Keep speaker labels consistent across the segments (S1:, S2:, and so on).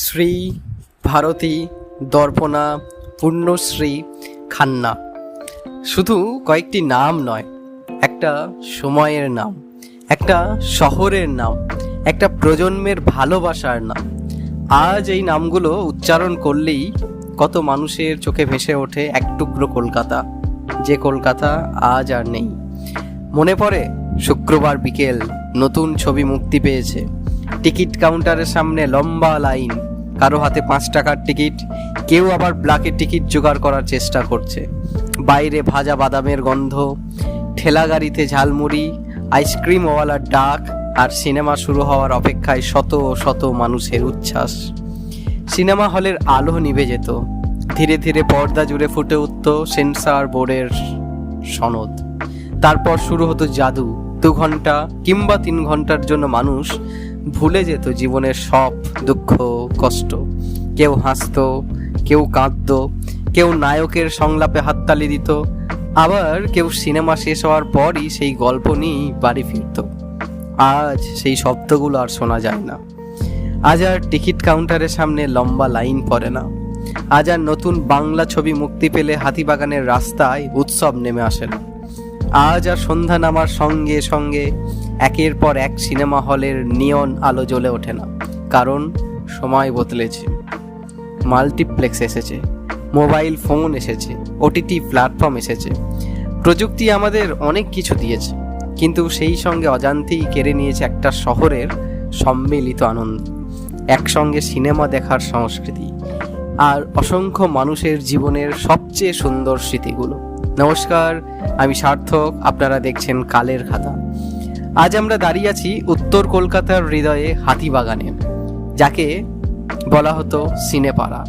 S1: শ্রী ভারতী, দর্পণা, পূর্ণশ্রী, খান্না শুধু কয়েকটি নাম নয়, একটা সময়ের নাম, একটা শহরের নাম, একটা প্রজন্মের ভালোবাসার নাম। আজ এই নামগুলো উচ্চারণ করলেই কত মানুষের চোখে ভেসে ওঠে এক টুকরো কলকাতা, যে কলকাতা আজ আর নেই। মনে পড়ে শুক্রবার বিকেল, নতুন ছবি মুক্তি পেয়েছে, টিকিট কাউন্টারের সামনে লম্বা লাইন, কারো হাতে 5 টাকার টিকিট, কেউ আবার ব্ল্যাকের টিকিট জোগাড় করার চেষ্টা করছে। বাইরে ভাজা বাদামের গন্ধ, ঠেলা গাড়িতে ঝালমুড়ি, আইসক্রিমওয়ালার ডাক, আর সিনেমা শুরু হওয়ার অপেক্ষায় শত শত মানুষের উচ্ছ্বাস। সিনেমা হলের আলো নিভে যেত, ধীরে ধীরে পর্দা জুড়ে ফুটে উঠত সেন্সর বোর্ডের সনদ। তারপর শুরু হতো জাদু। 2 ঘন্টা কিংবা 3 ঘন্টার জন্য মানুষ ভুলে যেত জীবনের সব দুঃখ কষ্ট। কেউ হাসতো, কেউ কাঁদতো, কেউ নায়কের সংলাপে হাততালি দিত, আবার কেউ সিনেমা শেষ হওয়ার পরই সেই গল্প নিয়েই বাড়ি ফিরত। আজ সেই শব্দগুলো আর শোনা যায় না। আজ আর টিকিট কাউন্টারের সামনে লম্বা লাইন পড়ে না। আজ আর নতুন বাংলা ছবি মুক্তি পেলে হাতিবাগানের রাস্তায় উৎসব নেমে আসে না। আজ আর সন্ধ্যা নামার সঙ্গে সঙ্গে একের পর এক সিনেমা হলের নিয়ন আলো জ্বলে ওঠে না। কারণ সময় বদলেছে, মাল্টিপ্লেক্স এসেছে, মোবাইল ফোন এসেছে, ওটিটি প্ল্যাটফর্ম এসেছে। প্রযুক্তি আমাদের অনেক কিছু দিয়েছে, কিন্তু সেই সঙ্গে অজান্তেই কেড়ে নিয়েছে একটা শহরের সম্মিলিত আনন্দ, একসঙ্গে সিনেমা দেখার সংস্কৃতি, আর অসংখ্য মানুষের জীবনের সবচেয়ে সুন্দর স্মৃতিগুলো। নমস্কার, আমি সার্থক, আপনারা দেখছেন কালের খাতা। আজ আমরা দাঁড়িয়ে আছি উত্তর কলকাতার হৃদয়ে হাতিবাগানে, যাকে বলা হতো সিনেপাড়া।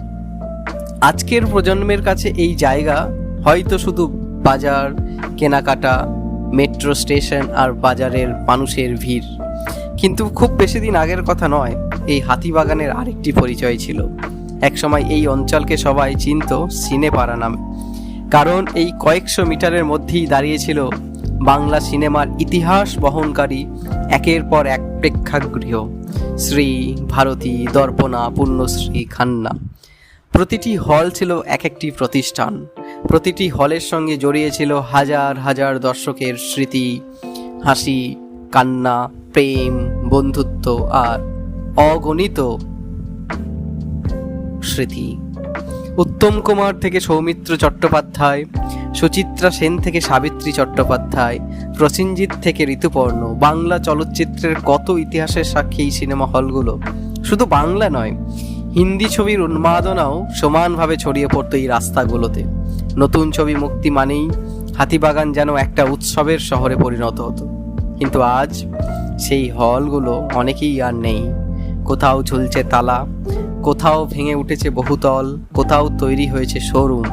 S1: আজকের প্রজন্মের কাছে এই জায়গা হয়তো শুধু বাজার, কেনাকাটা, মেট্রো স্টেশন আর বাজারের মানুষের ভিড়, কিন্তু খুব বেশি দিন আগের কথা নয়, এই হাতিবাগানের আরেকটি পরিচয় ছিল। একসময় এই অঞ্চলকে সবাই চিনত সিনেপাড়া নামে, কারণ এই কয়েকশো মিটারের মধ্যেই দাঁড়িয়েছিল বাংলা সিনেমার ইতিহাস বহনকারী একের পর এক প্রেক্ষাগৃহ, শ্রী ভারতী, দর্পণা, পূর্ণশ্রী, খান্না। প্রতিটি হল ছিল এক একটি প্রতিষ্ঠান, প্রতিটি হলের সঙ্গে জড়িয়ে ছিল হাজার হাজার দর্শকের স্মৃতি, হাসি, কান্না, প্রেম, বন্ধুত্ব আর অগণিত স্মৃতি। উত্তম কুমার থেকে সৌমিত্র চট্টোপাধ্যায়, সুচিত্রা সেন থেকে সাবিত্রী চট্টোপাধ্যায়, প্রসেনজিৎ থেকে ঋতুপর্ণ, বাংলা চলচ্চিত্রের কত ইতিহাসের সাক্ষী এই সিনেমা হলগুলো। শুধু বাংলা নয়, হিন্দি ছবির উন্মাদনাও সমানভাবে ছড়িয়ে পড়তো এই রাস্তাগুলোতে। নতুন ছবি মুক্তি মানেই হাতিবাগান যেন একটা উৎসবের শহরে পরিণত হতো। কিন্তু আজ সেই হলগুলো অনেকেই আর নেই। কোথাও ঝুলছে তালা, কোথাও ভেঙে উঠেছে বহুতল, কোথাও তৈরি হয়েছে শোরুম,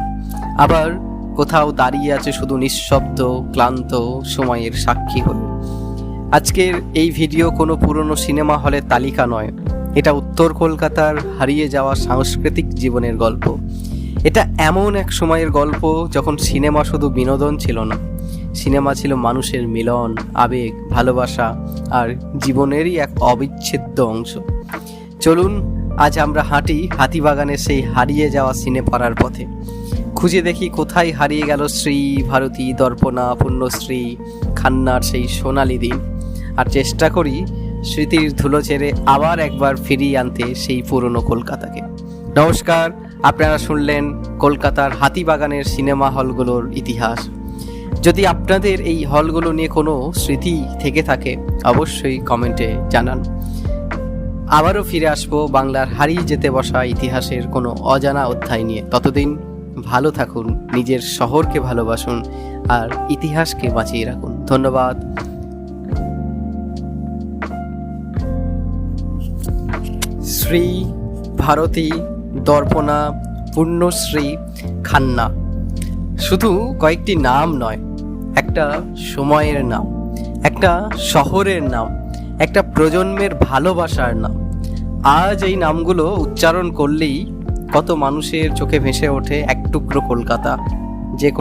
S1: আবার কোথাও দাঁড়িয়ে আছে শুধু নিঃশব্দ ক্লান্ত সময়ের সাক্ষী হয়ে। আজকের এই ভিডিও কোনো পুরনো সিনেমা হলের তালিকা নয়, এটা উত্তর কলকাতার হারিয়ে যাওয়া সাংস্কৃতিক জীবনের গল্প। এটা এমন এক সময়ের গল্প যখন সিনেমা শুধু বিনোদন ছিল না, সিনেমা ছিল মানুষের মিলন, আবেগ, ভালোবাসা আর জীবনেরই এক অবিচ্ছেদ্য অংশ। চলুন আজ আমরা হাঁটি হাতিবাগানের সেই হারিয়ে যাওয়া সিনেপাড়ার পথে, খুঁজে দেখি কোথায় হারিয়ে গেল শ্রী ভারতী, দর্পণা, পূর্ণশ্রী, খান্নার সেই সোনালি দিন, আর চেষ্টা করি স্মৃতির ধুলো ছেড়ে আবার একবার ফিরিয়ে আনতে সেই পুরনো কলকাতাকে। নমস্কার, আপনারা শুনলেন কলকাতার হাতিবাগানের সিনেমা হলগুলোর ইতিহাস। যদি আপনাদের এই হলগুলো নিয়ে কোনো স্মৃতি থেকে থাকে অবশ্যই কমেন্টে জানান। আবারও ফিরে আসবো বাংলার হারিয়ে যেতে বসা ইতিহাসের কোনো অজানা অধ্যায় নিয়ে। ততদিন ভালো থাকুন, নিজের শহরকে ভালোবাসুন আর ইতিহাসকে বাঁচিয়ে রাখুন। ধন্যবাদ। শ্রী ভারতী, দর্পণা, পূর্ণশ্রী, খান্না শুধু কয়েকটি নাম নয়, একটা সময়ের নাম, একটা শহরের নাম, একটা প্রজন্মের ভালোবাসার নাম। আজ এই নামগুলো উচ্চারণ করলেই কত মানুষের চোখে ভেসে ওঠে এক টুকরো কলকাতা,